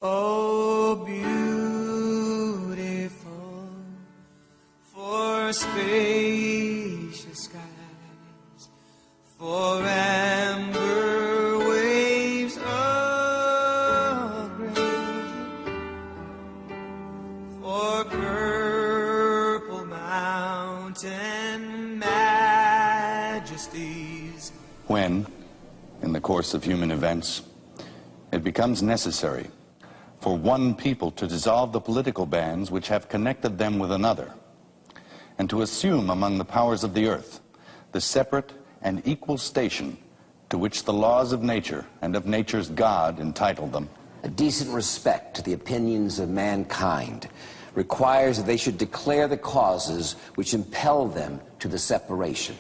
Oh, beautiful for spacious skies, for amber waves of grace, for purple mountain majesties. When, in the course of human events, it becomes necessary for one people to dissolve the political bands which have connected them with another, and to assume among the powers of the earth the separate and equal station to which the laws of nature and of nature's God entitle them. A decent respect to the opinions of mankind requires that they should declare the causes which impel them to the separation.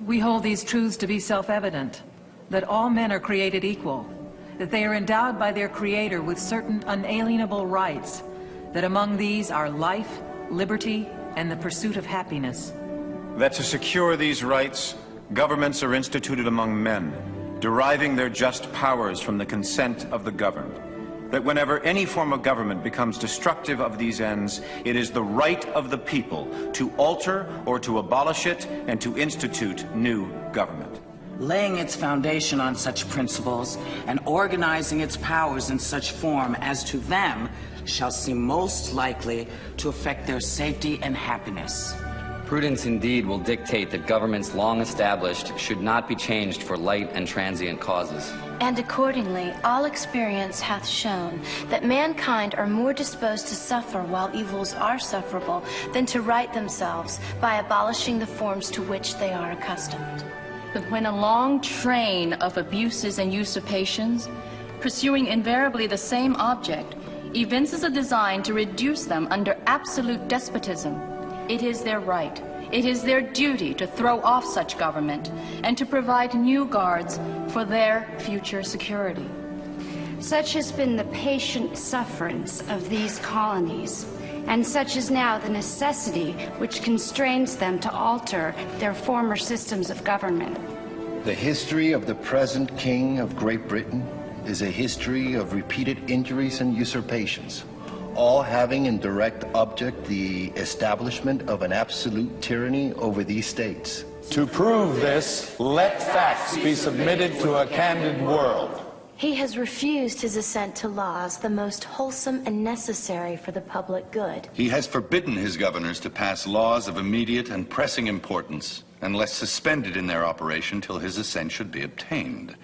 We hold these truths to be self-evident, that all men are created equal, that they are endowed by their Creator with certain unalienable rights, that among these are life, liberty, and the pursuit of happiness. That to secure these rights, governments are instituted among men, deriving their just powers from the consent of the governed. That whenever any form of government becomes destructive of these ends, it is the right of the people to alter or to abolish it and to institute new government. Laying its foundation on such principles and organizing its powers in such form as to them shall seem most likely to affect their safety and happiness. Prudence indeed will dictate that governments long established should not be changed for light and transient causes. And accordingly, all experience hath shown that mankind are more disposed to suffer while evils are sufferable than to right themselves by abolishing the forms to which they are accustomed. But when a long train of abuses and usurpations, pursuing invariably the same object, evinces a design to reduce them under absolute despotism, it is their right, it is their duty to throw off such government and to provide new guards for their future security. Such has been the patient sufferance of these colonies, and such is now the necessity which constrains them to alter their former systems of government. The history of the present King of Great Britain is a history of repeated injuries and usurpations, all having in direct object the establishment of an absolute tyranny over these states. To prove this, let facts be submitted to a candid world. He has refused his assent to laws the most wholesome and necessary for the public good. He has forbidden his governors to pass laws of immediate and pressing importance, unless suspended in their operation till his assent should be obtained.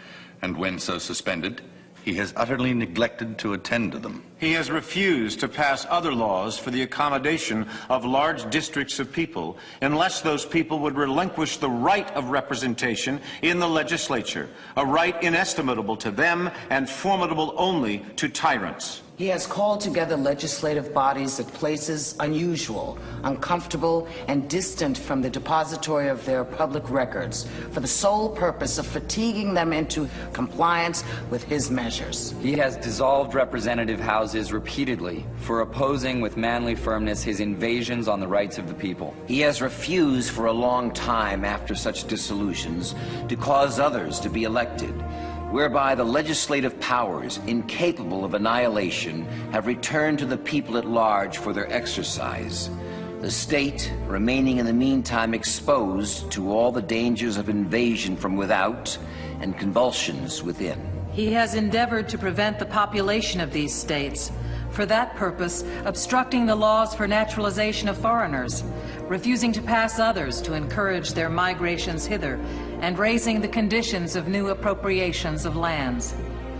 And when so suspended, he has utterly neglected to attend to them. He has refused to pass other laws for the accommodation of large districts of people, unless those people would relinquish the right of representation in the legislature, a right inestimable to them and formidable only to tyrants. He has called together legislative bodies at places unusual, uncomfortable, and distant from the depository of their public records for the sole purpose of fatiguing them into compliance with his measures. He has dissolved representative houses repeatedly for opposing with manly firmness his invasions on the rights of the people. He has refused for a long time after such dissolutions to cause others to be elected, whereby the legislative powers, incapable of annihilation, have returned to the people at large for their exercise, the state remaining in the meantime exposed to all the dangers of invasion from without and convulsions within. He has endeavored to prevent the population of these states, for that purpose obstructing the laws for naturalization of foreigners, refusing to pass others to encourage their migrations hither, and raising the conditions of new appropriations of lands.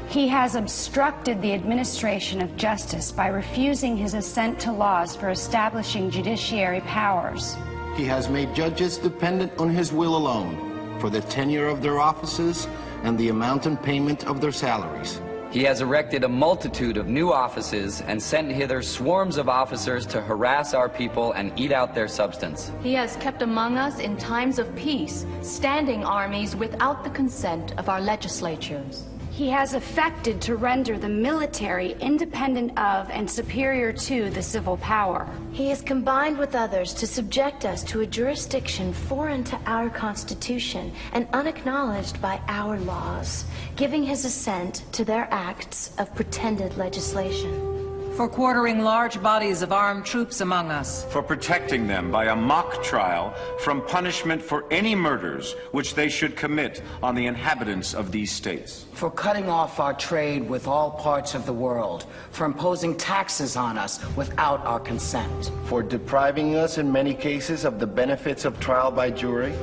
He has obstructed the administration of justice by refusing his assent to laws for establishing judiciary powers. He has made judges dependent on his will alone for the tenure of their offices and the amount and payment of their salaries. He has erected a multitude of new offices and sent hither swarms of officers to harass our people and eat out their substance. He has kept among us in times of peace standing armies without the consent of our legislatures. He has effected to render the military independent of and superior to the civil power. He has combined with others to subject us to a jurisdiction foreign to our Constitution and unacknowledged by our laws, giving his assent to their acts of pretended legislation. For quartering large bodies of armed troops among us. For protecting them by a mock trial from punishment for any murders which they should commit on the inhabitants of these states. For cutting off our trade with all parts of the world. For imposing taxes on us without our consent. For depriving us in many cases of the benefits of trial by jury.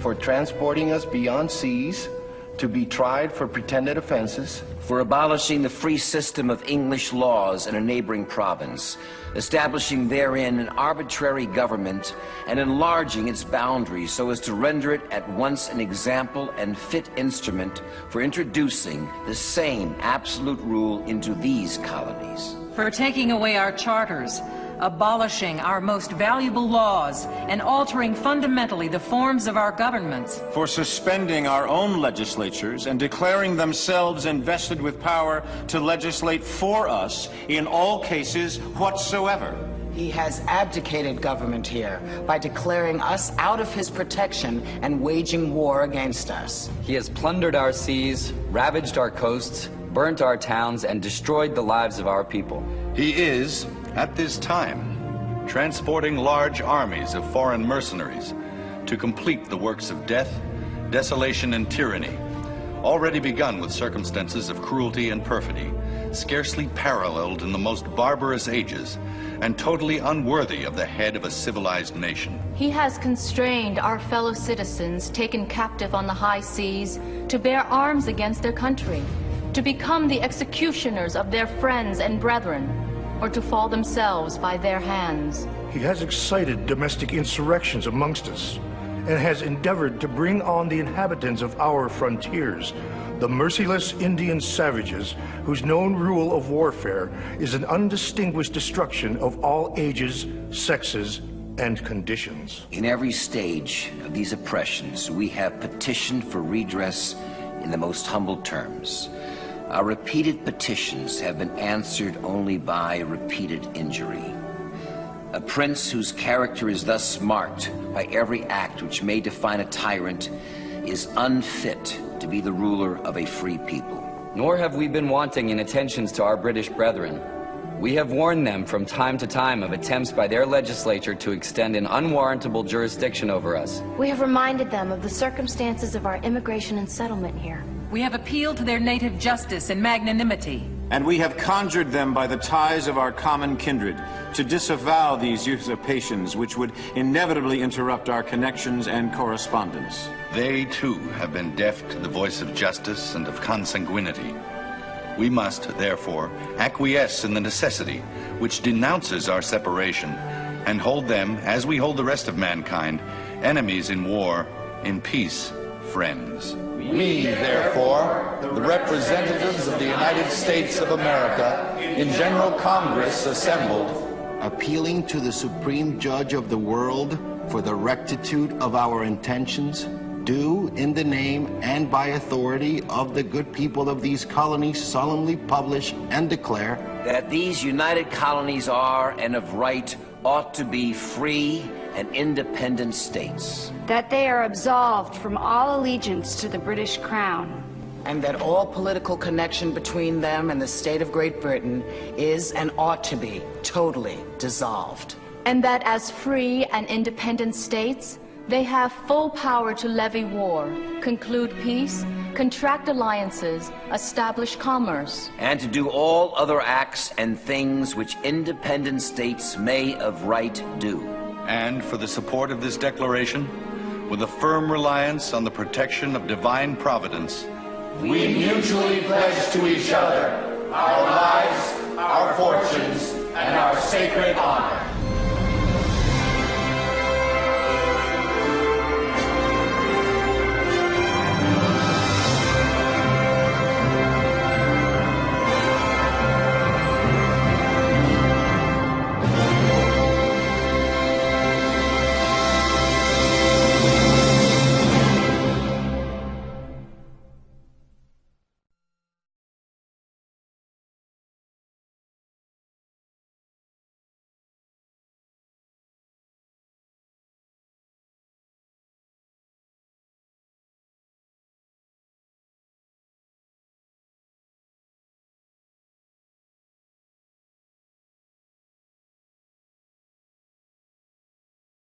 For transporting us beyond seas to be tried for pretended offenses. For abolishing the free system of English laws in a neighboring province, establishing therein an arbitrary government, and enlarging its boundaries so as to render it at once an example and fit instrument for introducing the same absolute rule into these colonies. For taking away our charters, abolishing our most valuable laws, and altering fundamentally the forms of our governments. For suspending our own legislatures and declaring themselves invested with power to legislate for us in all cases whatsoever. He has abdicated government here by declaring us out of his protection and waging war against us. He has plundered our seas, ravaged our coasts, burnt our towns, and destroyed the lives of our people. He is, at this time, transporting large armies of foreign mercenaries to complete the works of death, desolation, and tyranny, already begun with circumstances of cruelty and perfidy, scarcely paralleled in the most barbarous ages, and totally unworthy of the head of a civilized nation. He has constrained our fellow citizens taken captive on the high seas to bear arms against their country, to become the executioners of their friends and brethren, or to fall themselves by their hands. He has excited domestic insurrections amongst us, and has endeavored to bring on the inhabitants of our frontiers, the merciless Indian savages whose known rule of warfare is an undistinguished destruction of all ages, sexes, and conditions. In every stage of these oppressions, we have petitioned for redress in the most humble terms. Our repeated petitions have been answered only by repeated injury. A prince whose character is thus marked by every act which may define a tyrant is unfit to be the ruler of a free people. Nor have we been wanting in attentions to our British brethren. We have warned them from time to time of attempts by their legislature to extend an unwarrantable jurisdiction over us. We have reminded them of the circumstances of our immigration and settlement here. We have appealed to their native justice and magnanimity. And we have conjured them by the ties of our common kindred to disavow these usurpations which would inevitably interrupt our connections and correspondence. They, too, have been deaf to the voice of justice and of consanguinity. We must, therefore, acquiesce in the necessity which denounces our separation and hold them, as we hold the rest of mankind, enemies in war, in peace, friends. We, therefore, the representatives of the United States of America, in General Congress assembled, appealing to the Supreme Judge of the world for the rectitude of our intentions, do, in the name and by authority of the good people of these colonies, solemnly publish and declare that these united colonies are, and of right, ought to be free and independent states. That they are absolved from all allegiance to the British Crown. And that all political connection between them and the state of Great Britain is and ought to be totally dissolved. And that as free and independent states, they have full power to levy war, conclude peace, contract alliances, establish commerce, and to do all other acts and things which independent states may of right do. And for the support of this declaration, with a firm reliance on the protection of divine providence, we mutually pledge to each other our